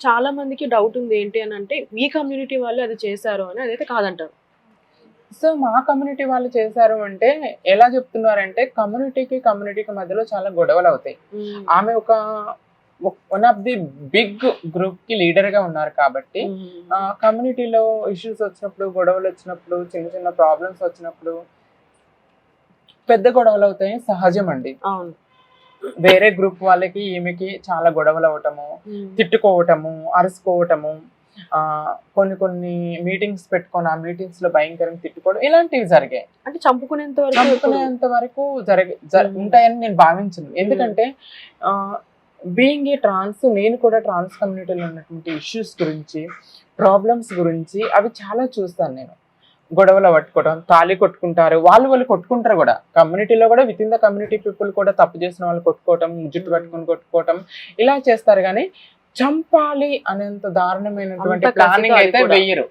చాలా మందికి డౌట్ ఉంది ఏంటి అని అంటే మీ కమ్యూనిటీ వాళ్ళు అది చేశారు అని, అదైతే కాదంటారు. సో మా కమ్యూనిటీ వాళ్ళు చేశారు అంటే ఎలా చెప్తున్నారంటే కమ్యూనిటీకి మధ్యలో చాలా గొడవలు అవుతాయి. ఆమె ఒక one of the big group కి లీడర్ గా ఉన్నారు కాబట్టి కమ్యూనిటీలో ఇష్యూస్ వచ్చినప్పుడు, గొడవలు వచ్చినప్పుడు, చిన్న చిన్న ప్రాబ్లమ్స్ వచ్చినప్పుడు పెద్ద గొడవలు అవుతాయి, సహజం అండి. అవును. వేరే గ్రూప్ వాళ్ళకి ఈమెకి చాలా గొడవలు అవటము, తిట్టుకోవటము, అరుసుకోవటము, కొన్ని మీటింగ్స్ పెట్టుకొని ఆ మీటింగ్స్ లో భయంకరంగా తిట్టుకోవడం, ఇలాంటివి జరిగాయి. అంటే చంపుకునేంత వరకు ఉంటాయని నేను భావించను. ఎందుకంటే బీయింగ్ ఏ ట్రాన్స్, నేను కూడా ట్రాన్స్ కమ్యూనిటీలో ఉన్నటువంటి ఇష్యూస్ గురించి, ప్రాబ్లమ్స్ గురించి అవి చాలా చూస్తాను నేను. గొడవలు పట్టుకోవడం, తాళి కొట్టుకుంటారు, వాళ్ళు కొట్టుకుంటారు కూడా. కమ్యూనిటీలో కూడా with in the community people కూడా తప్పు చేసిన వాళ్ళు కొట్టుకోవటం, జుట్టు పట్టుకొని కొట్టుకోవటం ఇలా చేస్తారు. కానీ చంపాలి అనేంత దారుణమైనటువంటి ప్లానింగ్ అయితే వెయ్యరు.